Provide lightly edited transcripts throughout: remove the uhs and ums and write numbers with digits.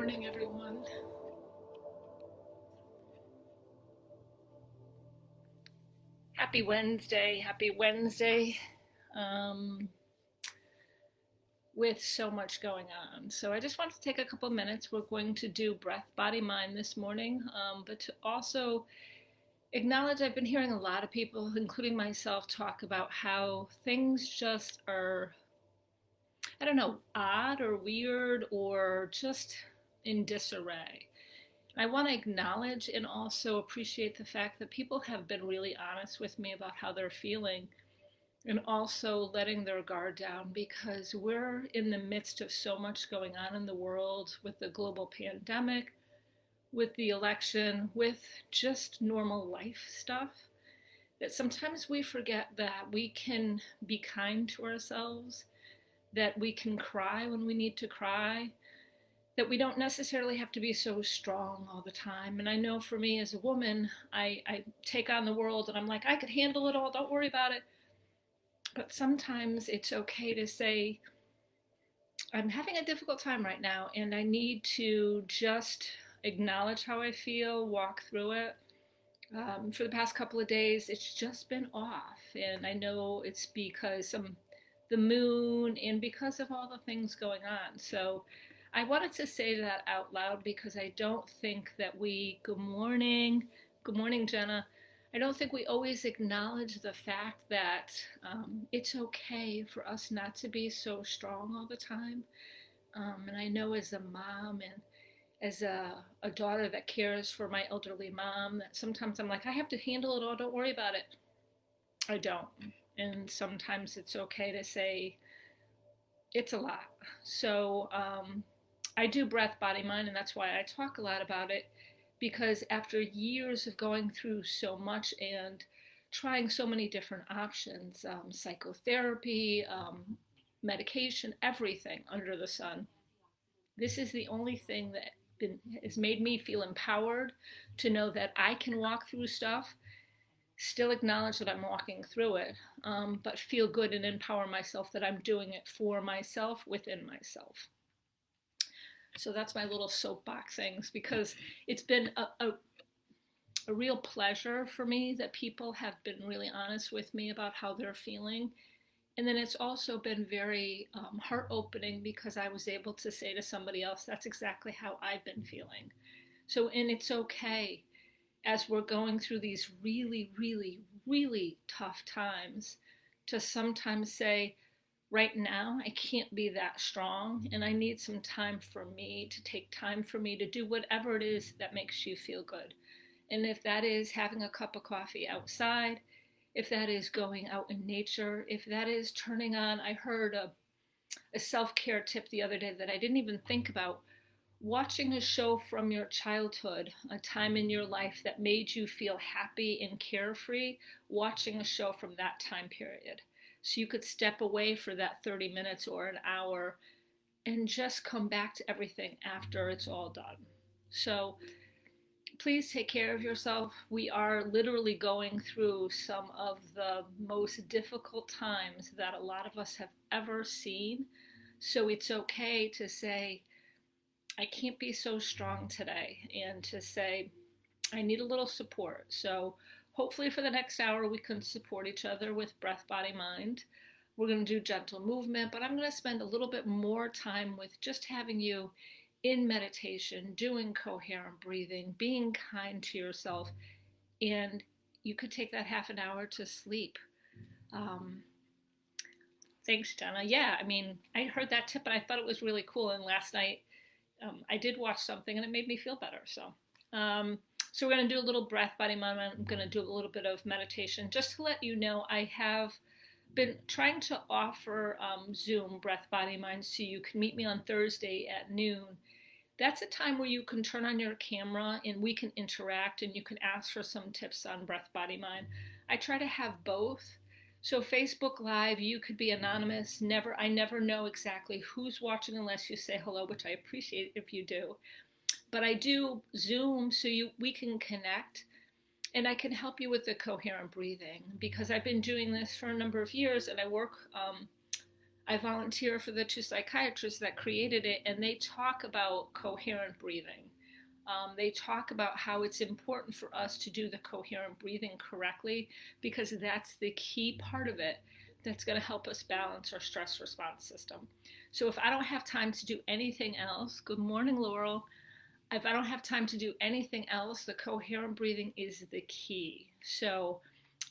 morning, everyone. Happy Wednesday. Happy Wednesday. Um, with so much going on. So I just want to take a couple minutes. We're going to do breath, body, mind this morning, but to also acknowledge I've been hearing a lot of people, including myself, talk about how things just are, I don't know, odd or weird or just in disarray. I want to acknowledge and also appreciate the fact that people have been really honest with me about how they're feeling and also letting their guard down because we're in the midst of so much going on in the world with the global pandemic, with the election, with just normal life stuff that sometimes we forget that we can be kind to ourselves, that we can cry when we need to cry, that we don't necessarily have to be so strong all the time. And I know for me as a woman, I take on the world and I'm like, I could handle it all, don't worry about it. But sometimes it's okay to say, I'm having a difficult time right now and I need to just acknowledge how I feel, walk through it. For the past couple of days, it's just been off. And I know it's because the moon and because of all the things going on. So I wanted to say that out loud because I don't think that good morning, Jenna. I don't think we always acknowledge the fact that it's okay for us not to be so strong all the time. And I know as a mom and as a daughter that cares for my elderly mom, that sometimes I'm like, I have to handle it all, don't worry about it. I don't. And sometimes it's okay to say, it's a lot. So I do breath, body, mind, and that's why I talk a lot about it because after years of going through so much and trying so many different options, psychotherapy, medication, everything under the sun, this is the only thing that has made me feel empowered to know that I can walk through stuff, still acknowledge that I'm walking through it, but feel good and empower myself that I'm doing it for myself within myself. So that's my little soapbox things because it's been a real pleasure for me that people have been really honest with me about how they're feeling. And then it's also been very heart opening because I was able to say to somebody else, that's exactly how I've been feeling. So, and it's okay as we're going through these really, really, really tough times to sometimes say, right now, I can't be that strong, and I need some time for me to take time for me to do whatever it is that makes you feel good. And if that is having a cup of coffee outside, if that is going out in nature, if that is turning on, I heard a self care tip the other day that I didn't even think about. Watching a show from your childhood, a time in your life that made you feel happy and carefree, watching a show from that time period. So you could step away for that 30 minutes or an hour and just come back to everything after it's all done. So please take care of yourself. We are literally going through some of the most difficult times that a lot of us have ever seen. So it's okay to say, I can't be so strong today, and to say, I need a little support. So hopefully for the next hour, we can support each other with breath, body, mind. We're going to do gentle movement, but I'm going to spend a little bit more time with just having you in meditation, doing coherent breathing, being kind to yourself, and you could take that half an hour to sleep. Um, Thanks, Jenna. Yeah, I mean, I heard that tip and I thought it was really cool. And last night I did watch something and it made me feel better. Um, so we're going to do a little breath, body, mind. I'm going to do a little bit of meditation. Just to let you know, I have been trying to offer Zoom breath, body, mind, so you can meet me on Thursday at noon. That's a time where you can turn on your camera and we can interact and you can ask for some tips on breath, body, mind. I try to have both. So Facebook Live, you could be anonymous. I never know exactly who's watching unless you say hello, which I appreciate if you do. But I do Zoom so we can connect and I can help you with the coherent breathing because I've been doing this for a number of years and I work I volunteer for the two psychiatrists that created it, and they talk about coherent breathing. They talk about how it's important for us to do the coherent breathing correctly, because that's the key part of it that's going to help us balance our stress response system. So if I don't have time to do anything else, good morning, Laurel. If I don't have time to do anything else, the coherent breathing is the key. So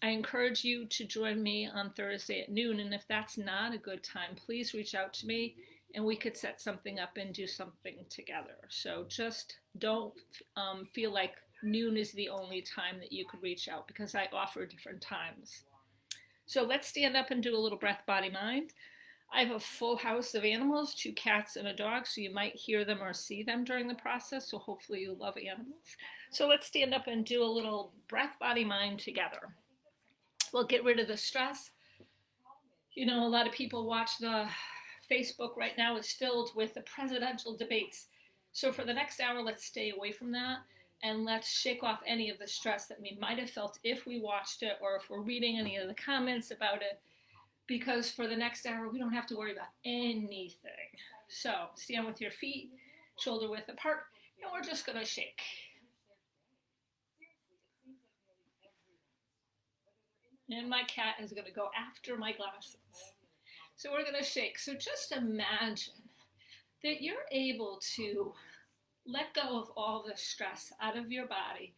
I encourage you to join me on Thursday at noon. And if that's not a good time, please reach out to me and we could set something up and do something together. So just don't feel like noon is the only time that you could reach out, because I offer different times. So let's stand up and do a little breath, body, mind. I have a full house of animals, 2 cats and a dog, so you might hear them or see them during the process, so hopefully you love animals. So let's stand up and do a little breath, body, mind together. We'll get rid of the stress. You know, a lot of people watch the Facebook right now is filled with the presidential debates. So for the next hour, let's stay away from that and let's shake off any of the stress that we might have felt if we watched it or if we're reading any of the comments about it, because for the next hour, we don't have to worry about anything. So stand with your feet shoulder width apart, and we're just going to shake. And my cat is going to go after my glasses. So we're going to shake. So just imagine that you're able to let go of all the stress out of your body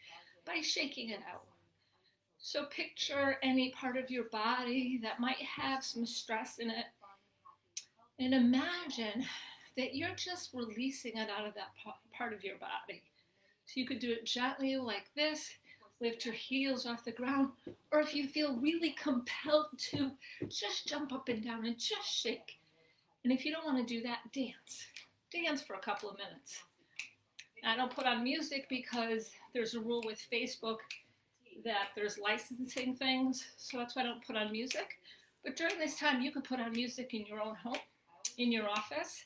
by shaking it out. So picture any part of your body that might have some stress in it, and imagine that you're just releasing it out of that part of your body. So you could do it gently like this, lift your heels off the ground, or if you feel really compelled to, just jump up and down and just shake. And if you don't want to do that, dance. Dance for a couple of minutes. I don't put on music because there's a rule with Facebook that there's licensing things, so that's why I don't put on music. But during this time, you can put on music in your own home, in your office,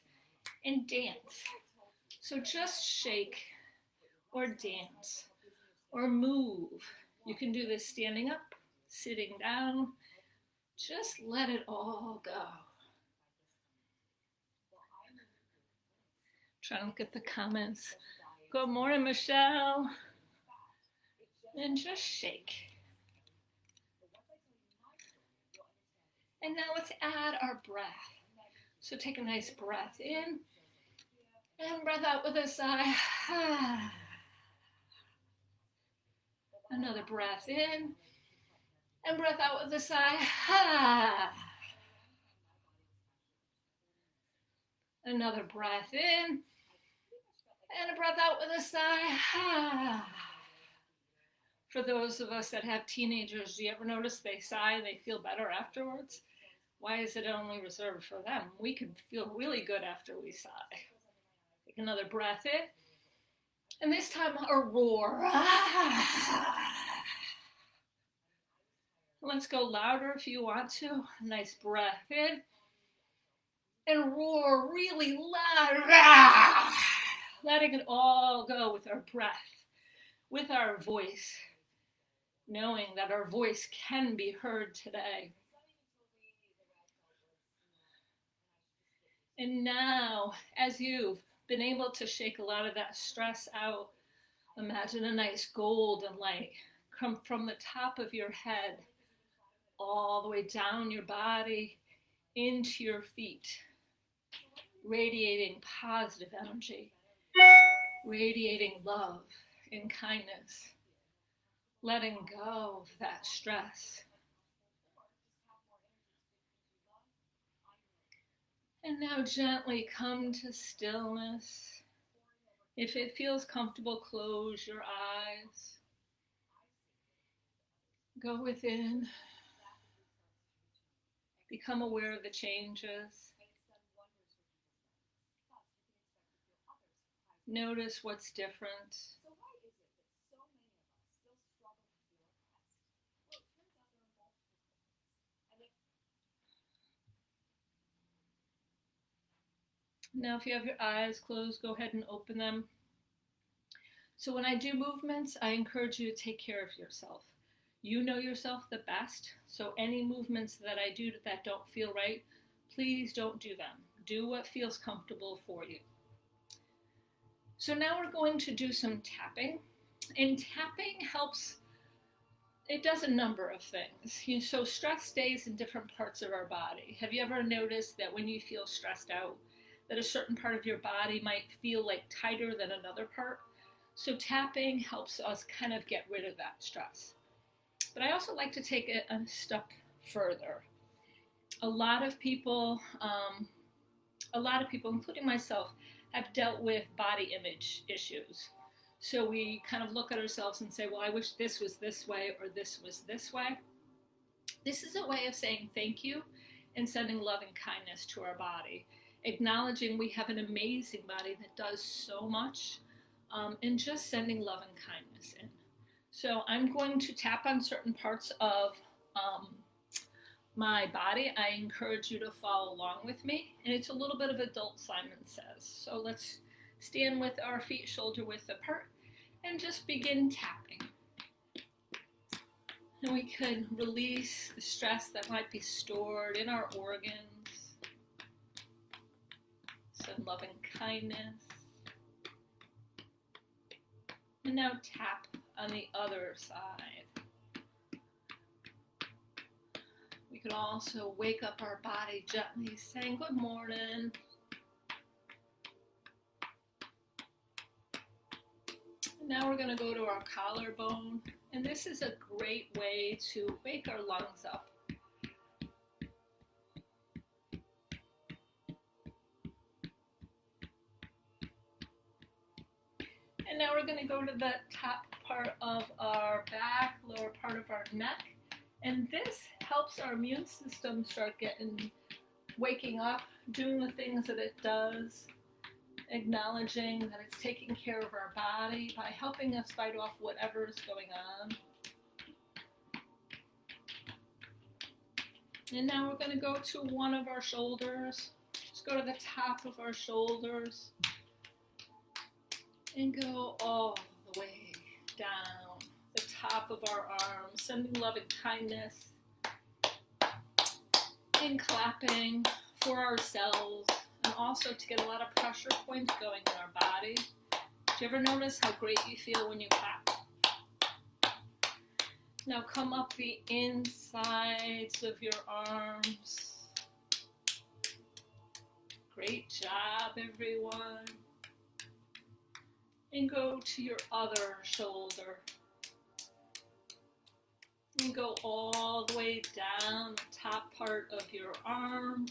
and dance. So just shake or dance or move. You can do this standing up, sitting down. Just let it all go. Try to look at the comments. Good morning, Michelle. And just shake. And now let's add our breath. So take a nice breath in and breath out with a sigh. Another breath in and breath out with a sigh. Another breath in and a breath out with a sigh. For those of us that have teenagers, do you ever notice they sigh and they feel better afterwards? Why is it only reserved for them? We can feel really good after we sigh. Take another breath in. And this time a roar. Let's go louder if you want to. Nice breath in. And roar really loud. Letting it all go with our breath, with our voice. Knowing that our voice can be heard today. And now, as you've been able to shake a lot of that stress out, imagine a nice golden light come from the top of your head all the way down your body into your feet, radiating positive energy, radiating love and kindness. Letting go of that stress. And now gently come to stillness. If it feels comfortable, close your eyes. Go within. Become aware of the changes. Notice what's different. Now, if you have your eyes closed, go ahead and open them. So when I do movements, I encourage you to take care of yourself. You know yourself the best, so any movements that I do that don't feel right, Please don't do them. Do what feels comfortable for you. So now we're going to do some tapping. And tapping helps, it does a number of things. So stress stays in different parts of our body. Have you ever noticed that when you feel stressed out, that a certain part of your body might feel like tighter than another part? So tapping helps us kind of get rid of that stress. But I also like to take it a step further. A lot of people, including myself, have dealt with body image issues. So we kind of look at ourselves and say, well, I wish this was this way or this was this way. This is a way of saying thank you and sending love and kindness to our body, acknowledging we have an amazing body that does so much, and just sending love and kindness in. So I'm going to tap on certain parts of my body. I encourage you to follow along with me, and it's a little bit of adult Simon Says. So let's stand with our feet shoulder width apart and just begin tapping. And we can release the stress that might be stored in our organs. Send love and kindness. And now tap on the other side. We can also wake up our body gently, saying good morning. And now we're going to go to our collarbone, and this is a great way to wake our lungs up. And now we're going to go to the top part of our back, lower part of our neck. And this helps our immune system start waking up, doing the things that it does, acknowledging that it's taking care of our body by helping us fight off whatever is going on. And now we're going to go to one of our shoulders. Just go to the top of our shoulders. And go all the way down the top of our arms, sending love and kindness, and clapping for ourselves, and also to get a lot of pressure points going in our body. Do you ever notice how great you feel when you clap? Now come up the insides of your arms. Great job, everyone. And go to your other shoulder. And go all the way down the top part of your arm.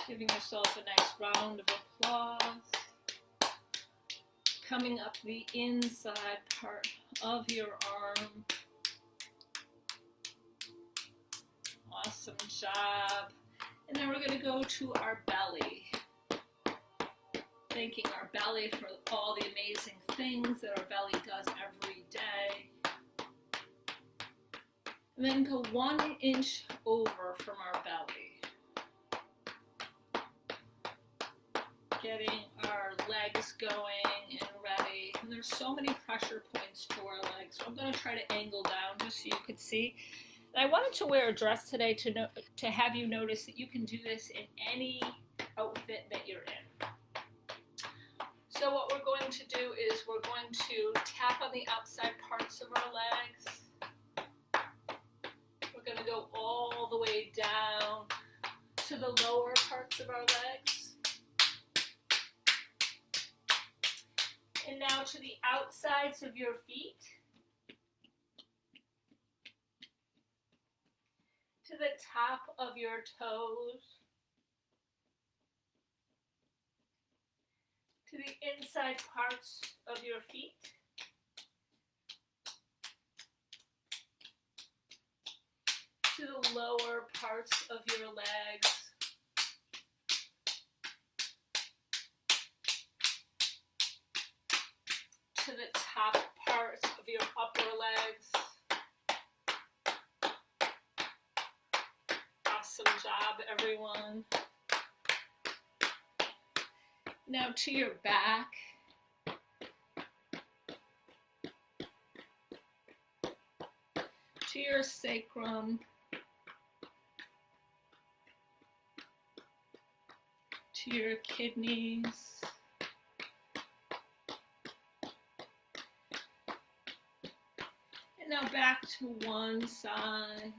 Giving yourself a nice round of applause. Coming up the inside part of your arm. Awesome job. And then we're going to go to our belly. Thanking our belly for all the amazing things that our belly does every day. And then go 1 inch over from our belly. Getting our legs going and ready. And there's so many pressure points to our legs. So I'm going to try to angle down just so you can see. And I wanted to wear a dress today to have you notice that you can do this in any outfit that you're in. So what we're going to do is we're going to tap on the outside parts of our legs. We're going to go all the way down to the lower parts of our legs. And now to the outsides of your feet. To the top of your toes. To the inside parts of your feet. To the lower parts of your legs. To the top parts of your upper legs. Awesome job, everyone. Now to your back. To your sacrum. to your kidneys. And now back to one side.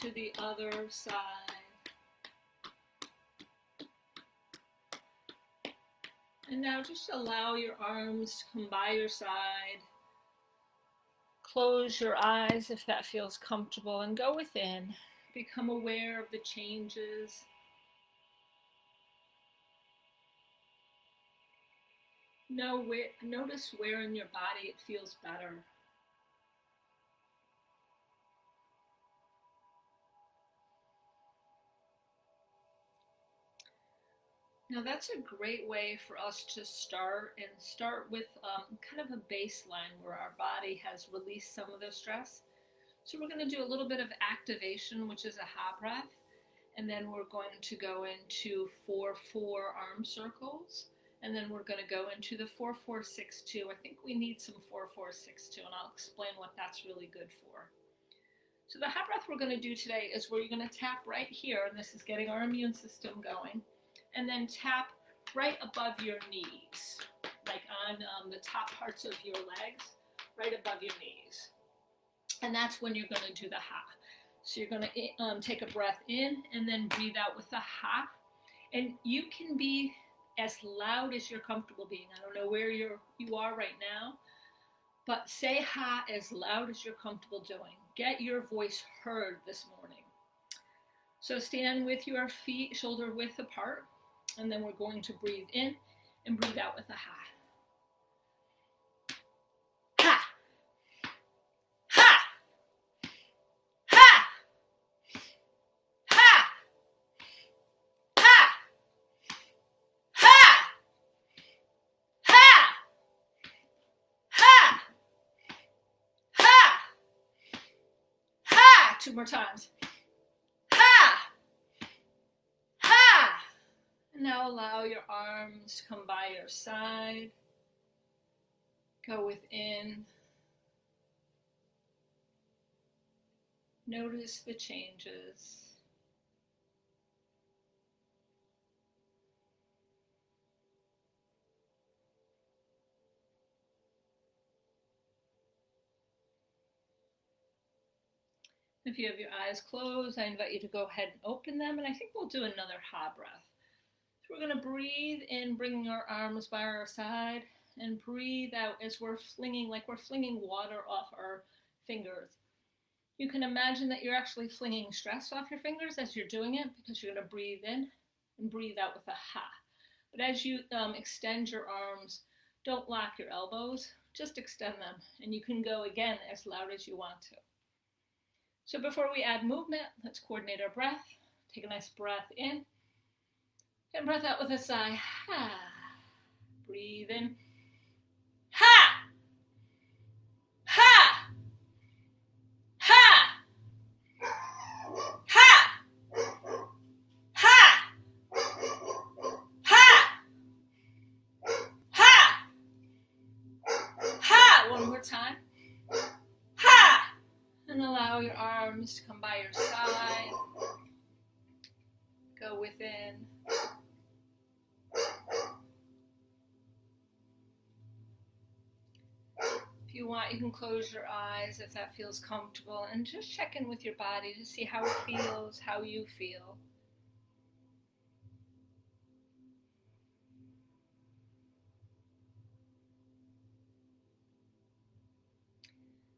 To the other side. And now just allow your arms to come by your side. Close your eyes if that feels comfortable and go within. Become aware of the changes. Notice where in your body it feels better. Now that's a great way for us to start with kind of a baseline where our body has released some of the stress. So we're going to do a little bit of activation, which is a ha breath, and then we're going to go into 4-4 arm circles, and then we're going to go into the 4-4-6-2. I think we need some 4-4-6-2, and I'll explain what that's really good for. So the ha breath we're going to do today is where you're going to tap right here, and this is getting our immune system going. And then tap right above your knees, like on the top parts of your legs, right above your knees. And that's when you're going to do the ha. So you're going to take a breath in and then breathe out with the ha. And you can be as loud as you're comfortable being. I don't know where you are right now, but say ha as loud as you're comfortable doing. Get your voice heard this morning. So stand with your feet shoulder width apart. And then we're going to breathe in and breathe out with a ha. Ha! Ha! Ha! Ha! Ha! Ha! Ha! Ha! Ha! Ha! Two more times. Now allow your arms to come by your side, go within, notice the changes. If you have your eyes closed, I invite you to go ahead and open them, and I think we'll do another ha breath. We're going to breathe in, bringing our arms by our side, and breathe out as we're flinging, like we're flinging water off our fingers. You can imagine that you're actually flinging stress off your fingers as you're doing it, because you're going to breathe in and breathe out with a ha. But as you extend your arms, don't lock your elbows, just extend them, and you can go again as loud as you want to. So before we add movement, let's coordinate our breath. Take a nice breath in. And breath out with a sigh. Ha. Breathe in. Ha! Ha! Ha! Ha! Ha! Ha! Ha! Ha! One more time. Ha! And allow your arms to come by your side. Go within. If you want, you can close your eyes if that feels comfortable, and just check in with your body to see how it feels, how you feel.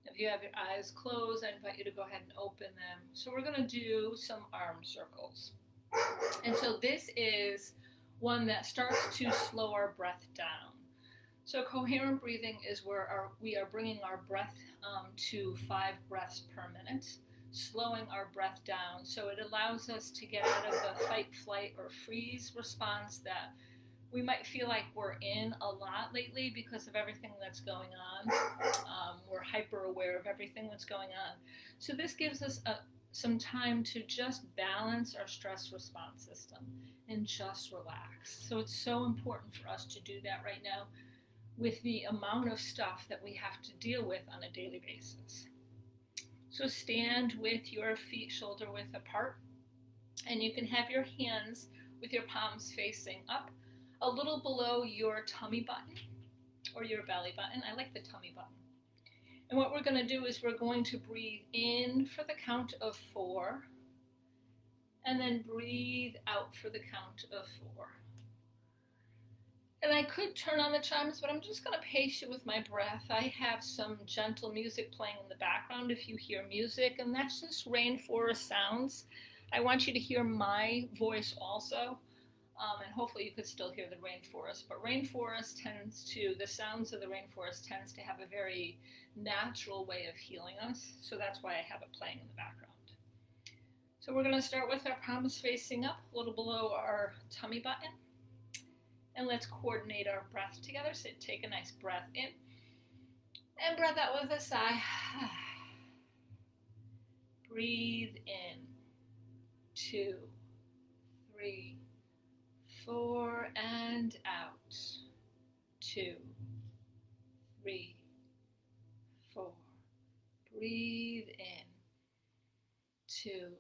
If you have your eyes closed, I invite you to go ahead and open them. So we're going to do some arm circles. And so this is one that starts to slow our breath down. So coherent breathing is where we are bringing our breath to 5 breaths per minute, slowing our breath down. So it allows us to get out of the fight, flight, or freeze response that we might feel like we're in a lot lately because of everything that's going on. We're hyper aware of everything that's going on. So this gives us some time to just balance our stress response system and just relax. So it's so important for us to do that right now with the amount of stuff that we have to deal with on a daily basis. So stand with your feet shoulder width apart, and you can have your hands with your palms facing up, a little below your tummy button or your belly button. I like the tummy button. And what we're going to do is we're going to breathe in for the count of 4, and then breathe out for the count of 4. And I could turn on the chimes, but I'm just going to pace you with my breath. I have some gentle music playing in the background if you hear music, and that's just rainforest sounds. I want you to hear my voice also, and hopefully you could still hear the rainforest. But the sounds of the rainforest tends to have a very natural way of healing us, so that's why I have it playing in the background. So we're going to start with our palms facing up, a little below our tummy button. And let's coordinate our breath together. So take a nice breath in and breath out with a sigh. Breathe in. 2, 3, 4, and out. 2, 3, 4. Breathe in. 2,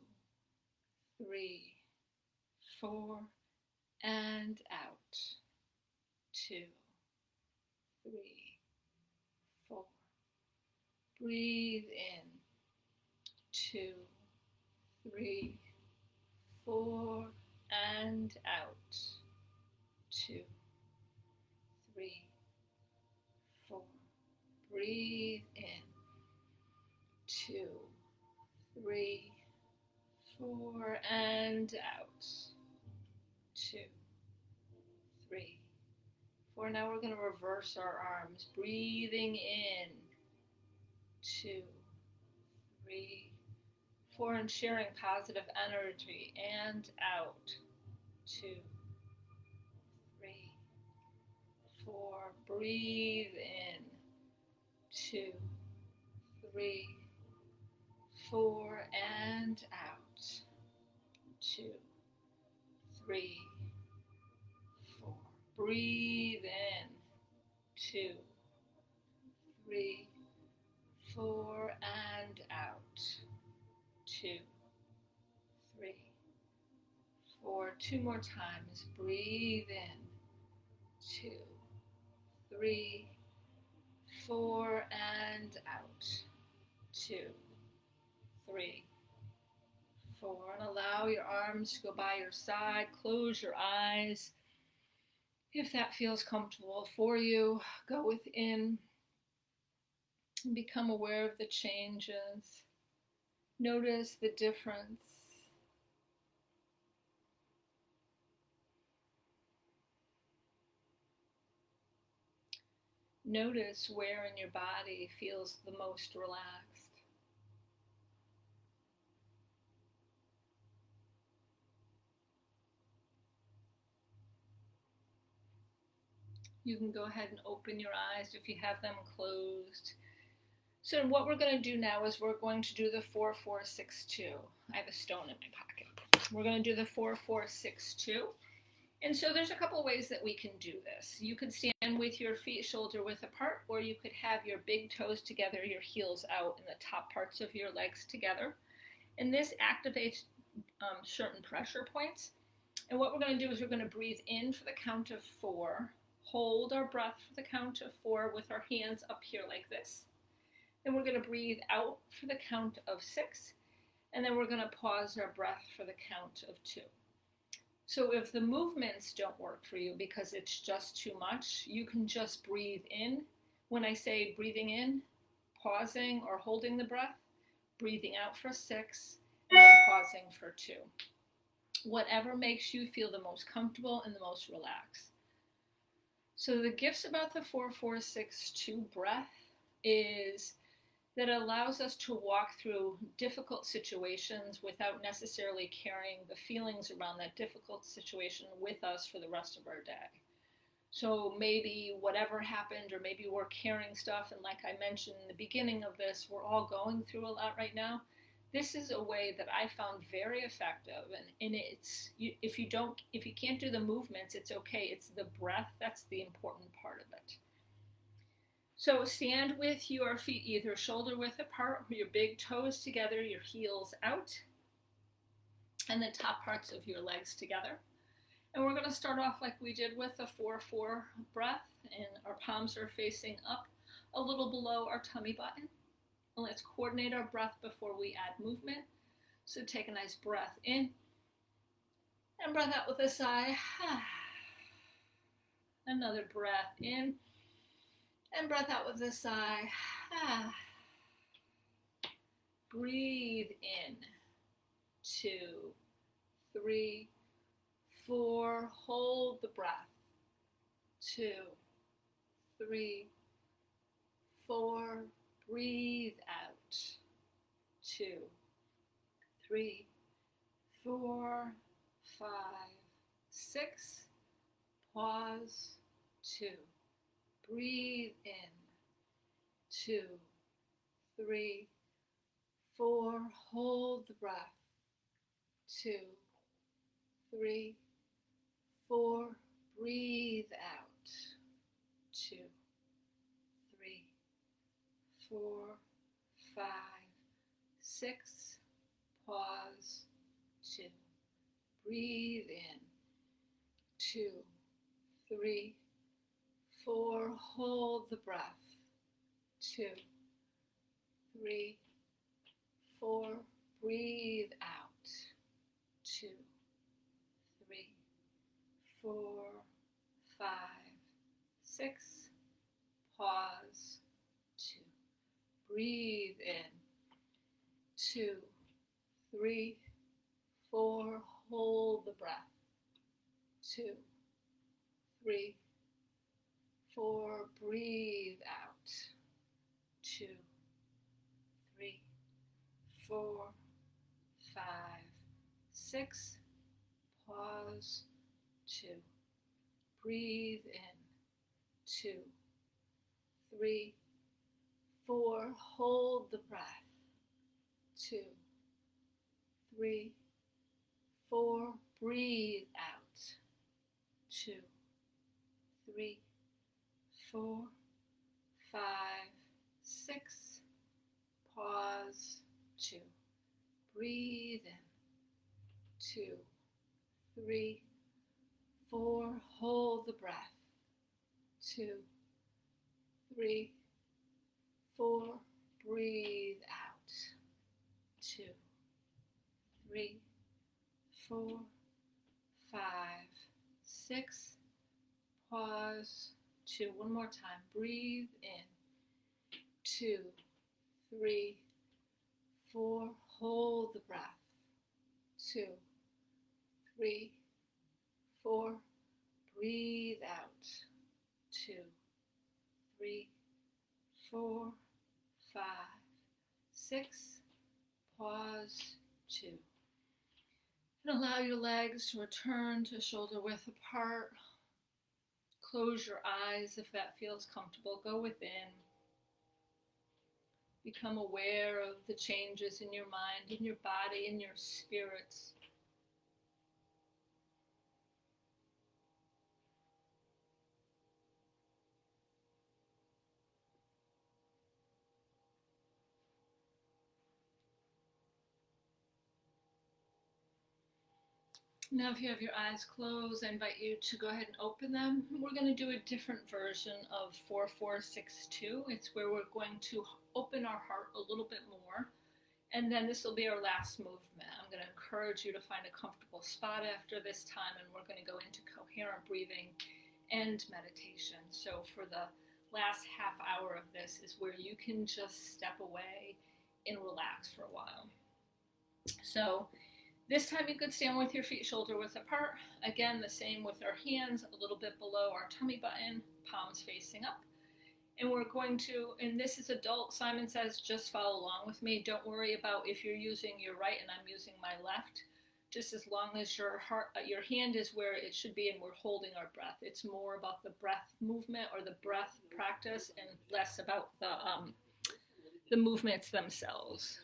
3, 4, and out. 2, 3, 4. Breathe in. 2, 3, 4, and out. 2, 3, 4. Breathe in. 2, 3, 4, and out. 2, 3, 4. Now we're going to reverse our arms. Breathing in. 2, 3, 4. And sharing positive energy. And out. 2, 3, 4. Breathe in. 2, 3, 4. And out. 2, 3, 4. Breathe in. 2, 3, 4, and out. 2, 3, 4. 2 more times. Breathe in. 2, 3, 4, and out. 2, 3, 4. And allow your arms to go by your side. Close your eyes. If that feels comfortable for you, go within and become aware of the changes. Notice the difference. Notice where in your body feels the most relaxed. You can go ahead and open your eyes if you have them closed. So what we're going to do now is we're going to do the 4-4-6-2. I have a stone in my pocket. We're going to do the 4-4-6-2. And so there's a couple ways that we can do this. You could stand with your feet shoulder width apart, or you could have your big toes together, your heels out, and the top parts of your legs together. And this activates certain pressure points. And what we're going to do is we're going to breathe in for the count of 4, hold our breath for the count of 4 with our hands up here like this. Then we're going to breathe out for the count of 6, and then we're going to pause our breath for the count of 2. So if the movements don't work for you because it's just too much, you can just breathe in. When I say breathing in, pausing or holding the breath, breathing out for 6, and then pausing for 2. Whatever makes you feel the most comfortable and the most relaxed. So the gifts about the 4-4-6-2 breath is that it allows us to walk through difficult situations without necessarily carrying the feelings around that difficult situation with us for the rest of our day. So maybe whatever happened, or maybe we're carrying stuff, and like I mentioned in the beginning of this, we're all going through a lot right now. This is a way that I found very effective, and if you can't do the movements, it's okay. It's the breath that's the important part of it. So stand with your feet either shoulder width apart or your big toes together, your heels out, and the top parts of your legs together. And we're going to start off like we did with a 4-4 breath, and our palms are facing up a little below our tummy button. And let's coordinate our breath before we add movement. So take a nice breath in and breath out with a sigh. Another breath in and breath out with a sigh. Breathe in. 2, 3, 4. Hold the breath. 2, 3, 4. Breathe out. 2, 3, 4, 5, 6. Pause. 2. Breathe in. 2, 3, 4. Hold the breath. 2, 3, 4. Breathe out. 2, 3, 4, 5, 6. Pause. 2. Breathe in. 2, 3, 4. Hold the breath. 2, 3, 4. Breathe out. 2, 3, 4, 5, 6. Pause. 2. Breathe in. 2, 3, 4. Hold the breath. 2, 3, 4. Breathe out. 2, 3, 4, 5, 6. Pause. 2. Breathe in. 2, 3, 4. Hold the breath. 2, 3, 4. Breathe out. 2, 3, 4, 5, 6. Pause. 2. Breathe in. 2, 3, 4. Hold the breath. 2, 3, 4. Breathe out. 2, 3, 4, 5, 6. Pause. 2. One more time. Breathe in. 2, 3, 4. Hold the breath. 2, 3, 4. Breathe out. 2, 3, 4, 5, 6. Pause. 2. And allow your legs to return to shoulder width apart. Close your eyes if that feels comfortable. Go within. Become aware of the changes in your mind, in your body, in your spirits. Now, if you have your eyes closed, I invite you to go ahead and open them. We're going to do a different version of 4462. It's where we're going to open our heart a little bit more. And then this will be our last movement. I'm going to encourage you to find a comfortable spot after this time, and we're going to go into coherent breathing and meditation. So for the last half hour of this is where you can just step away and relax for a while. So this time you could stand with your feet shoulder width apart. Again, the same with our hands a little bit below our tummy button, palms facing up. And we're going to, and this is adult, Simon says, just follow along with me. Don't worry about if you're using your right and I'm using my left. Just as long as your hand is where it should be and we're holding our breath. It's more about the breath movement or the breath practice and less about the movements themselves.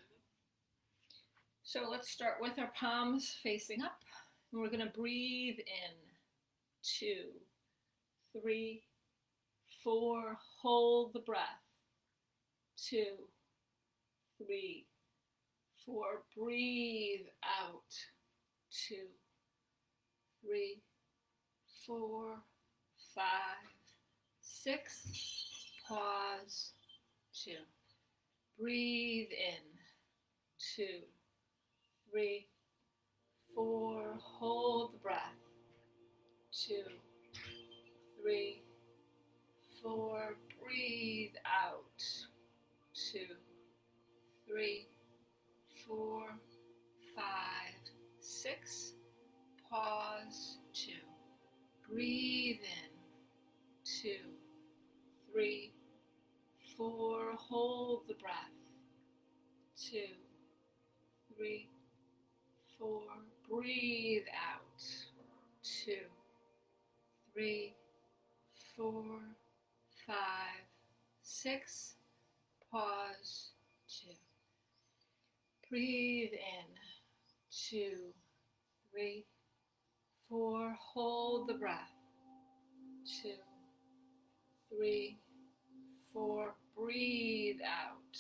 So let's start with our palms facing up. And we're going to breathe in. 2, 3, 4, hold the breath. 2, 3, 4, breathe out. 2, 3, 4, 5, 6, pause. 2, breathe in. 2, 3, 4, hold the breath. 2, 3, 4, breathe out. 2, 3, 4, 5, 6, pause. 2, breathe in. 2, 3, 4, hold the breath. 2, 3, 4, breathe out. 2, 3, 4, 5, 6, pause. 2, breathe in. 2, 3, 4, hold the breath. 2, 3, 4, breathe out.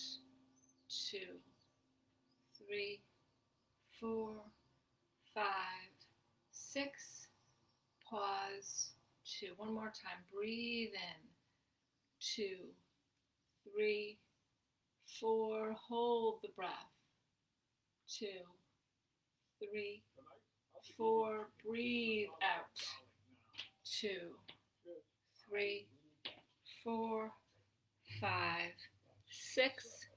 2, 3, 4, 5, 6, pause. 2, one more time, breathe in. 2, 3, 4, hold the breath. 2, 3, 4, breathe out. 2, 3, 4, 5, 6,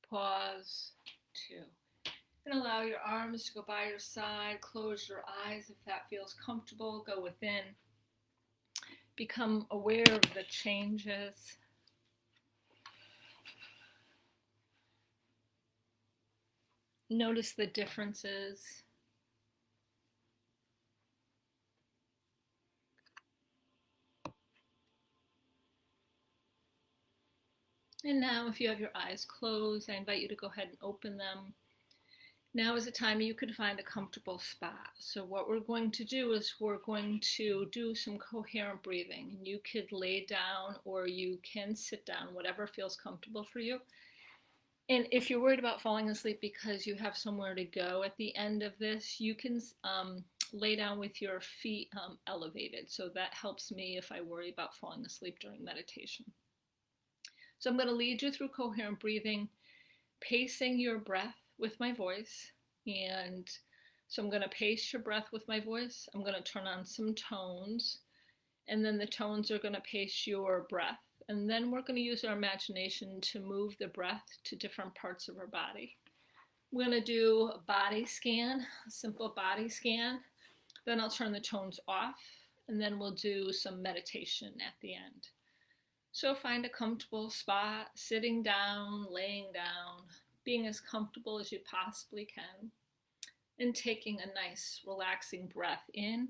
pause. 2. And allow your arms to go by your side. Close your eyes if that feels comfortable. Go within. Become aware of the changes. Notice the differences. And now, if you have your eyes closed, I invite you to go ahead and open them. Now is the time you could find a comfortable spot. So what we're going to do is we're going to do some coherent breathing. And you could lay down or you can sit down, whatever feels comfortable for you. And if you're worried about falling asleep because you have somewhere to go at the end of this, you can lay down with your feet elevated. So that helps me if I worry about falling asleep during meditation. So I'm going to lead you through coherent breathing, pacing your breath with my voice. And so I'm going to pace your breath with my voice. I'm going to turn on some tones, and then the tones are going to pace your breath. And then we're going to use our imagination to move the breath to different parts of our body. We're going to do a body scan, a simple body scan. Then I'll turn the tones off, and then we'll do some meditation at the end. So find a comfortable spot, sitting down, laying down, being as comfortable as you possibly can, and taking a nice relaxing breath in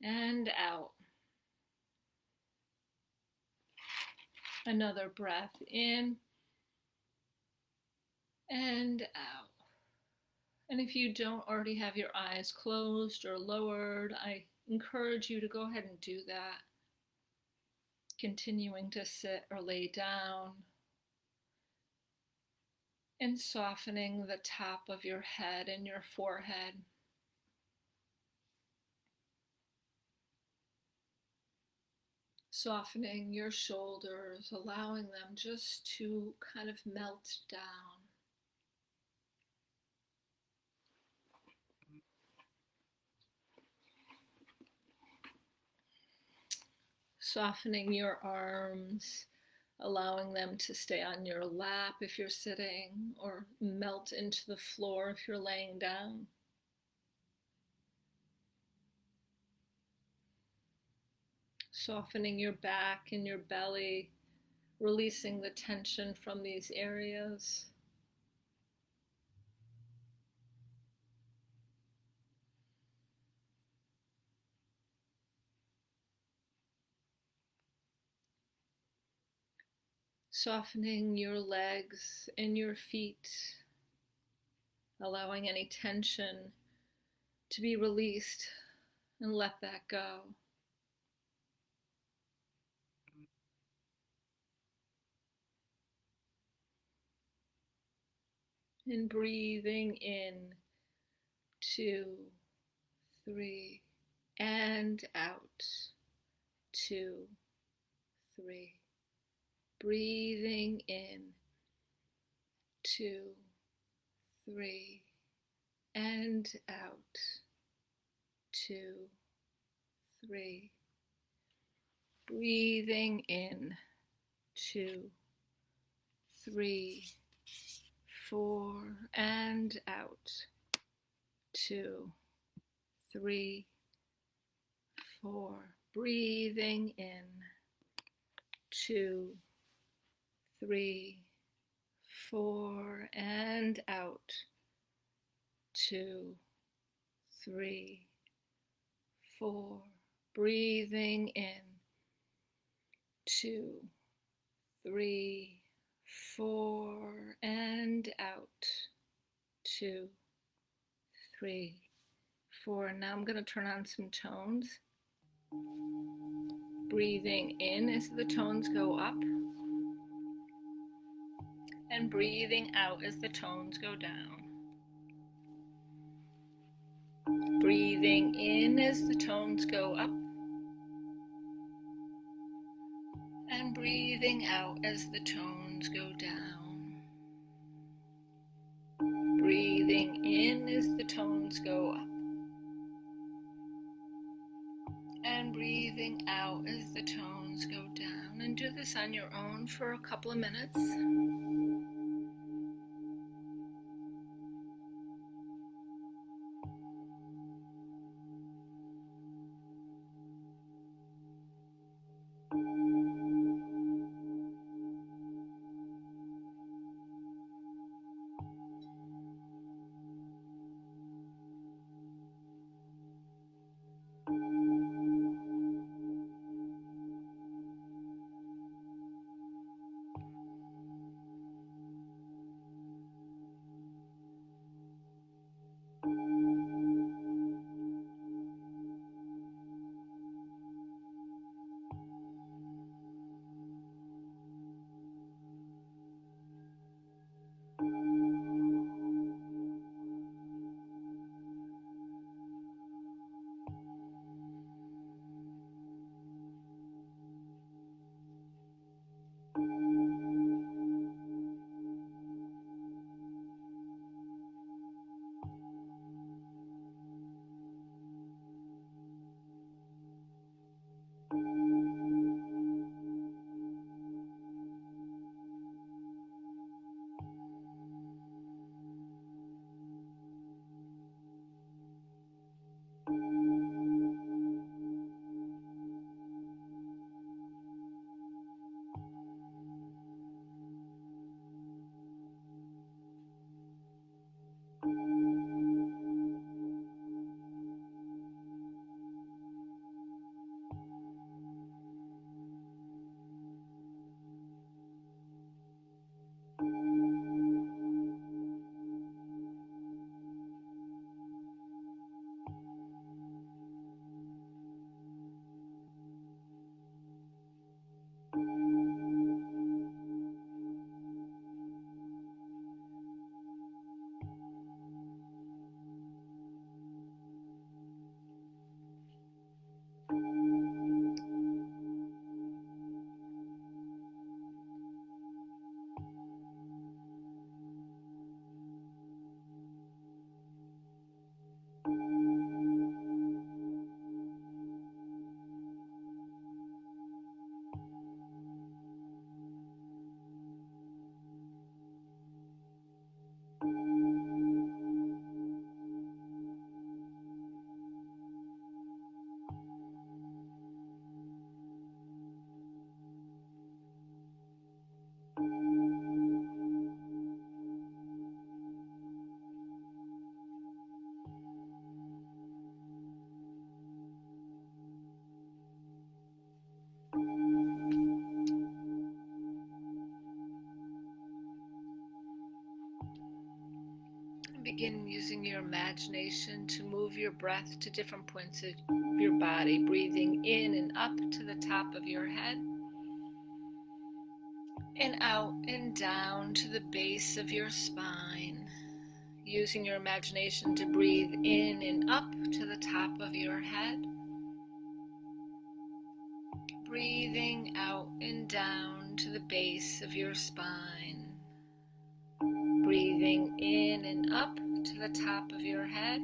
and out. Another breath in and out. And if you don't already have your eyes closed or lowered, I encourage you to go ahead and do that. Continuing to sit or lay down and softening the top of your head and your forehead. Softening your shoulders, allowing them just to kind of melt down. Softening your arms, allowing them to stay on your lap if you're sitting, or melt into the floor if you're laying down. Softening your back and your belly, releasing the tension from these areas. Softening your legs and your feet, allowing any tension to be released and let that go. And breathing in, 2, 3, and out, 2, 3. Breathing in, 2, 3, and out, 2, 3. Breathing in, 2, 3, 4, and out, 2, 3, 4. Breathing in, 2, 3, 4, and out, 2, 3, 4. Breathing in, 2, 3, 4, and out, 2, 3, 4. Now I'm going to turn on some tones. Breathing in as the tones go up, and breathing out as the tones go down. Breathing in as the tones go up, and breathing out as the tones go down. Breathing in as the tones go up, and breathing out as the tones go down. And do this on your own for a couple of minutes. Begin using your imagination to move your breath to different points of your body, breathing in and up to the top of your head, and out and down to the base of your spine, using your imagination to breathe in and up to the top of your head, breathing out and down to the base of your spine, breathing in and up to the top of your head,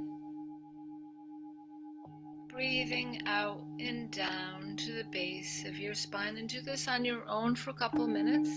breathing out and down to the base of your spine. And do this on your own for a couple minutes.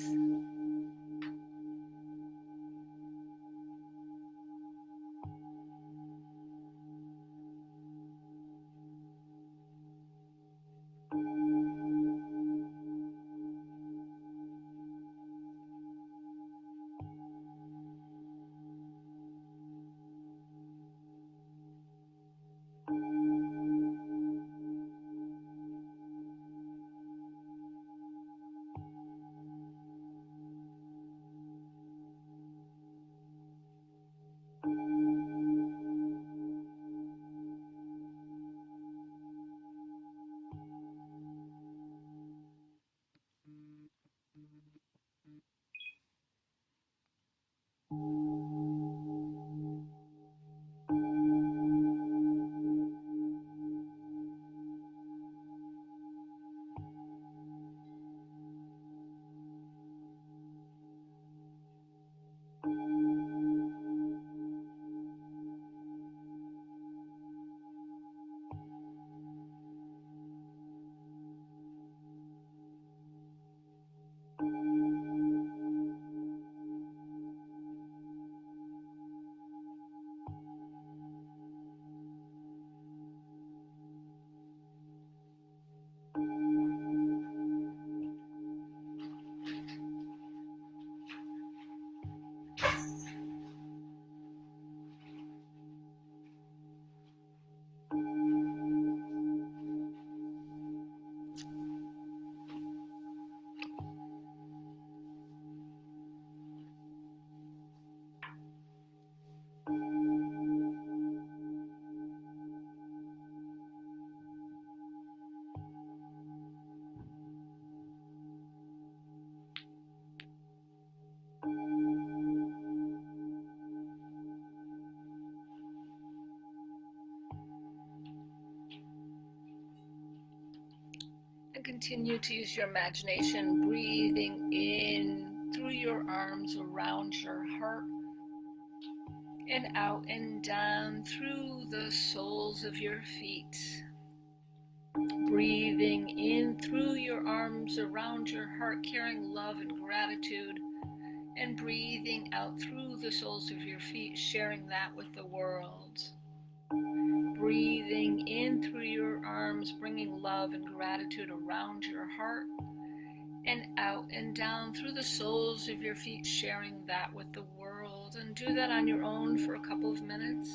And continue to use your imagination, breathing in through your arms around your heart, and out and down through the soles of your feet. Breathing in through your arms around your heart, carrying love and gratitude, and breathing out through the soles of your feet, sharing that with the world. Breathing in through your arms, bringing love and gratitude around your heart, and out and down through the soles of your feet, sharing that with the world. And do that on your own for a couple of minutes.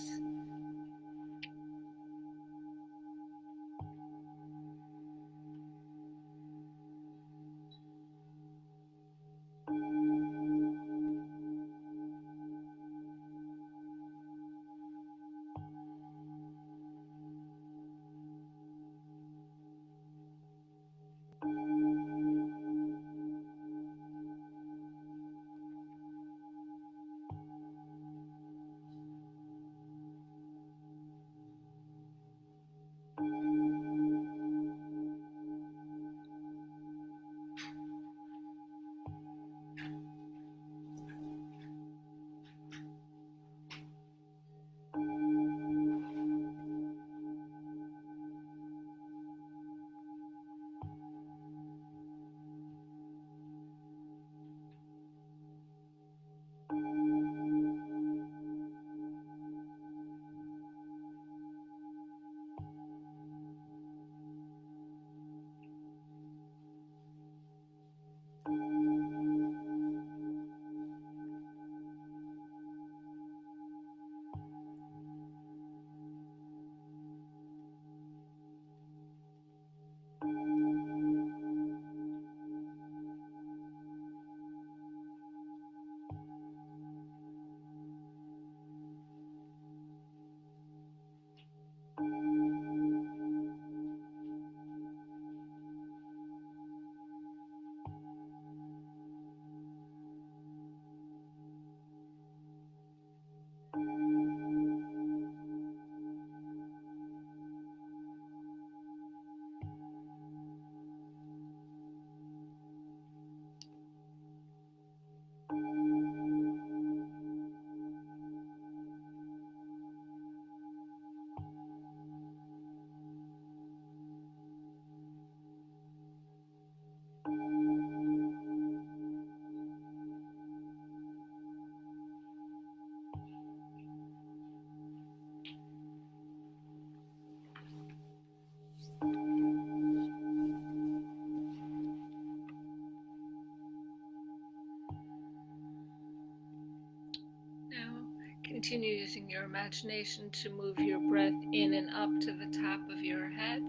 Continue using your imagination to move your breath in and up to the top of your head,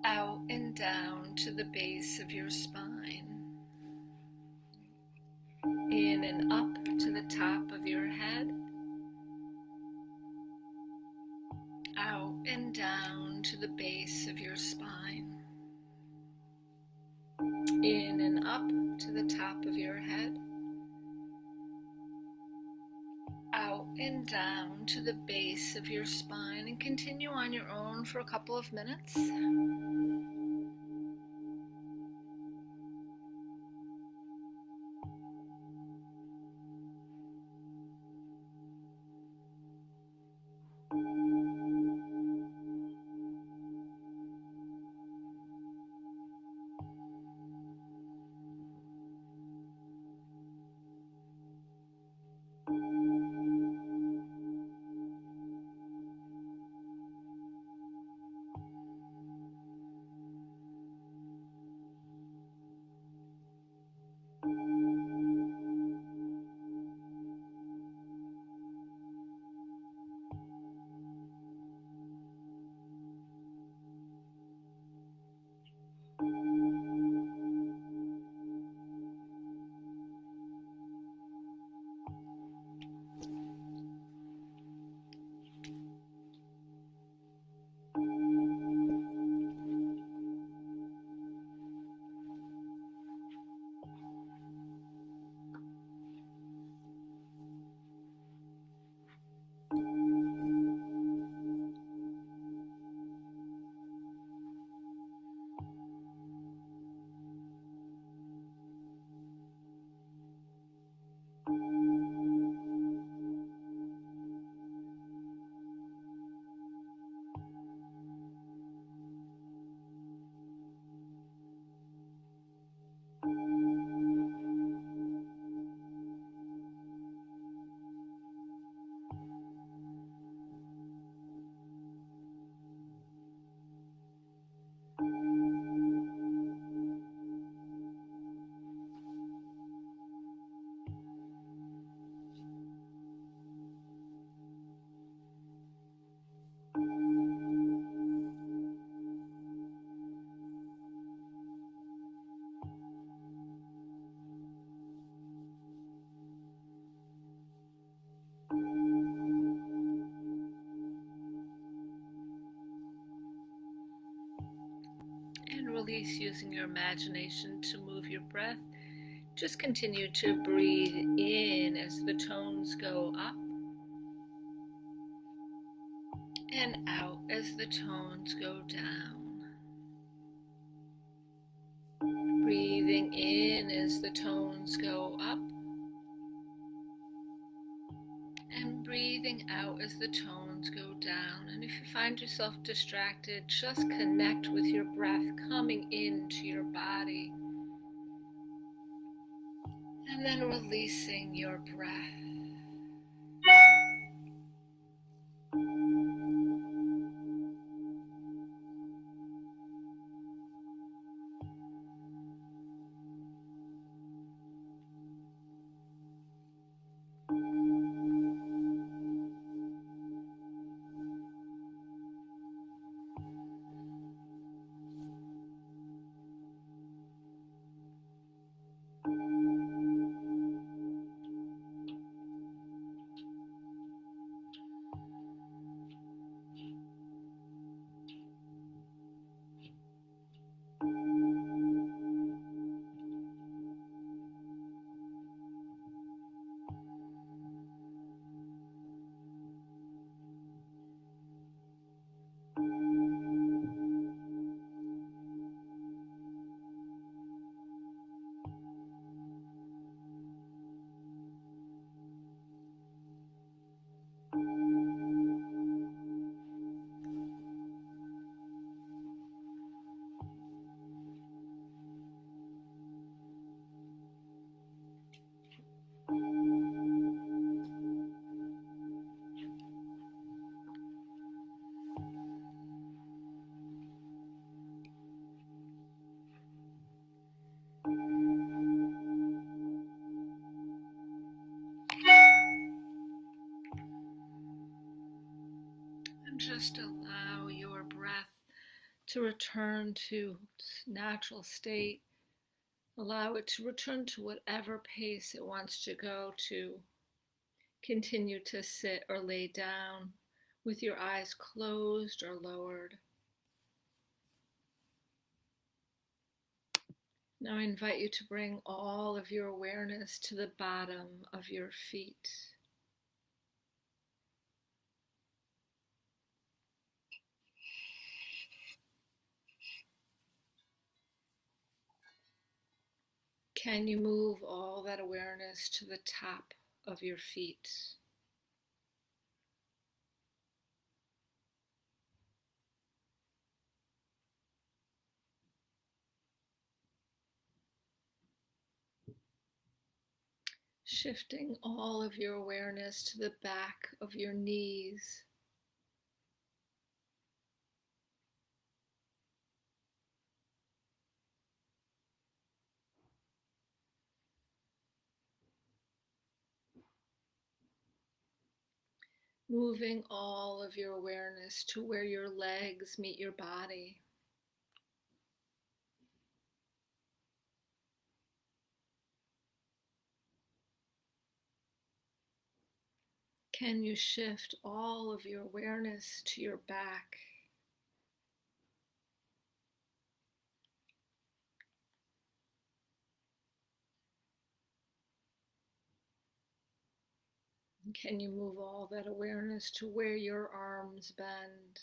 out and down to the base of your spine, in and up to the top of your head, out and down to the base of your spine, in and up to the top of your head, out and down to the base of your spine, and continue on your own for a couple of minutes. And release using your imagination to move your breath. Just continue to breathe in as the tones go up, and out as the tones go down. Breathing in as the tones go up, and breathing out as the tones go down. And if you find yourself distracted, just connect with your breath coming into your body, and then releasing your breath. just allow your breath to return to its natural state. Allow it to return to whatever pace it wants to go to. Continue to sit or lay down with your eyes closed or lowered. Now I invite you to bring all of your awareness to the bottom of your feet. Can you move all that awareness to the top of your feet? Shifting all of your awareness to the back of your knees. Moving all of your awareness to where your legs meet your body. Can you shift all of your awareness to your back? Can you move all that awareness to where your arms bend?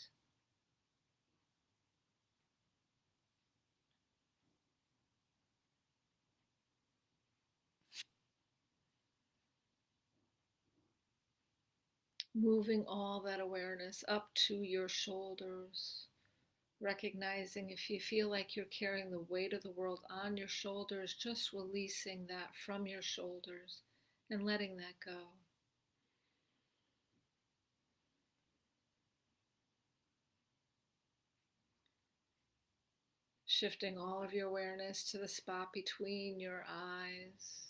Moving all that awareness up to your shoulders. Recognizing if you feel like you're carrying the weight of the world on your shoulders, just releasing that from your shoulders and letting that go. Shifting all of your awareness to the spot between your eyes.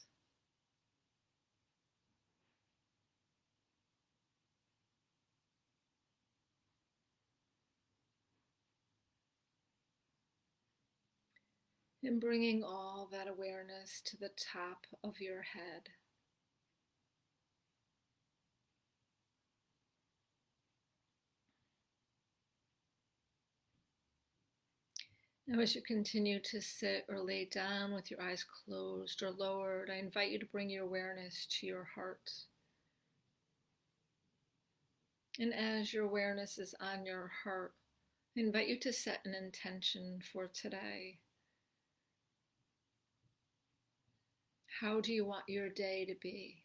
And bringing all that awareness to the top of your head. Now, as you continue to sit or lay down with your eyes closed or lowered, I invite you to bring your awareness to your heart. And as your awareness is on your heart, I invite you to set an intention for today. How do you want your day to be?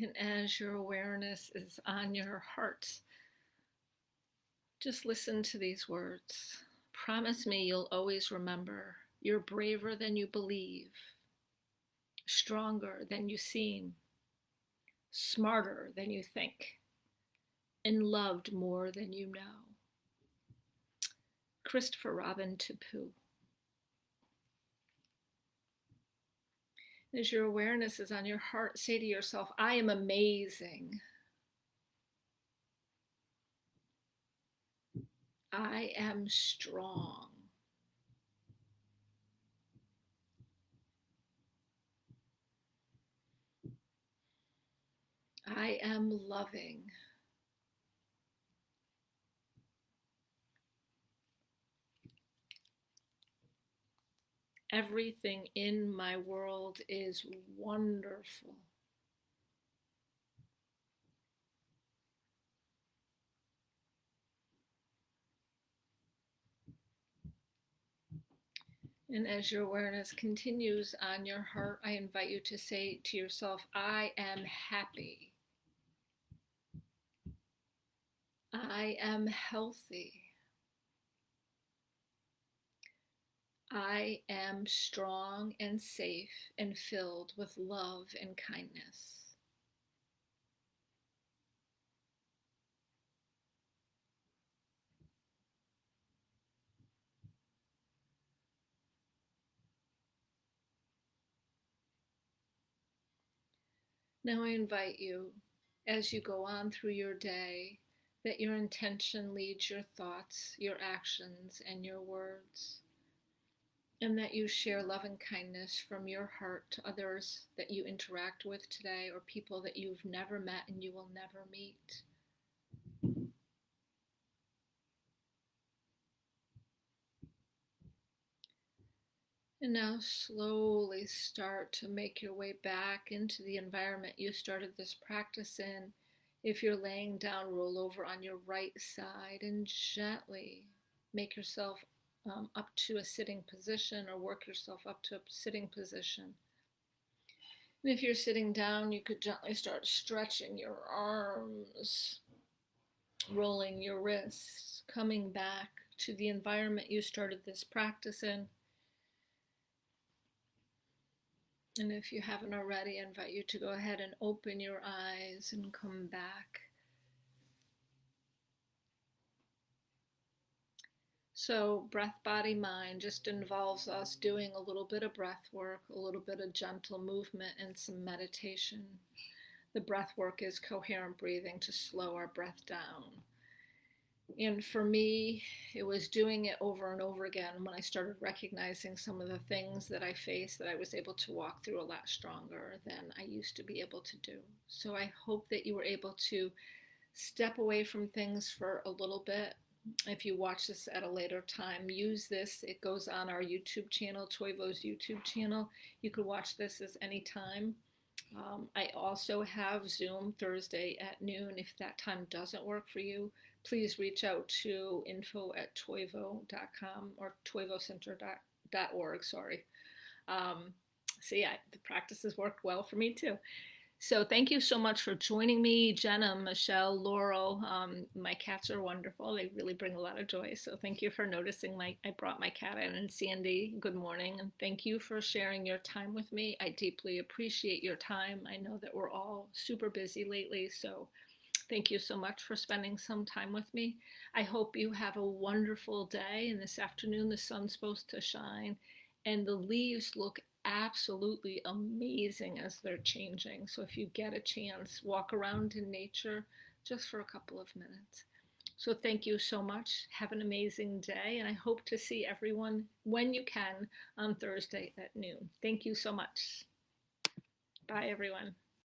And as your awareness is on your heart, just listen to these words. Promise me you'll always remember you're braver than you believe, stronger than you seem, smarter than you think, and loved more than you know. Christopher Robin Tippoo. As your awareness is on your heart, say to yourself, I am amazing. I am strong. I am loving. Everything in my world is wonderful. And as your awareness continues on your heart, I invite you to say to yourself, I am happy. I am healthy. I am strong and safe and filled with love and kindness. Now I invite you, as you go on through your day, that your intention leads your thoughts, your actions, and your words, and that you share love and kindness from your heart to others that you interact with today or people that you've never met and you will never meet. And now slowly start to make your way back into the environment you started this practice in. If you're laying down, roll over on your right side and gently make yourself up to a sitting position or work yourself up to a sitting position. And if you're sitting down, you could gently start stretching your arms, rolling your wrists, coming back to the environment you started this practice in. And if you haven't already, I invite you to go ahead and open your eyes and come back. So breath, body, mind just involves us doing a little bit of breath work, a little bit of gentle movement, and some meditation. The breath work is coherent breathing to slow our breath down. And for me, it was doing it over and over again when I started recognizing some of the things that I faced that I was able to walk through a lot stronger than I used to be able to do. So I hope that you were able to step away from things for a little bit. If you watch this at a later time, use this. It goes on our YouTube channel, Toivo's YouTube channel. You could watch this as any time. I also have Zoom Thursday at noon. If that time doesn't work for you, please reach out to info@toivo.com or toivocenter.org. Sorry. So yeah, the practices worked well for me too. So thank you so much for joining me, Jenna, Michelle, Laurel. My cats are wonderful. They really bring a lot of joy. So thank you for noticing I brought my cat in. And Sandy, good morning. And thank you for sharing your time with me. I deeply appreciate your time. I know that we're all super busy lately. So thank you so much for spending some time with me. I hope you have a wonderful day. And this afternoon, the sun's supposed to shine and the leaves look absolutely amazing as they're changing. So if you get a chance, walk around in nature just for a couple of minutes. So thank you so much. Have an amazing day, and I hope to see everyone when you can on Thursday at noon. Thank you so much. Bye, everyone.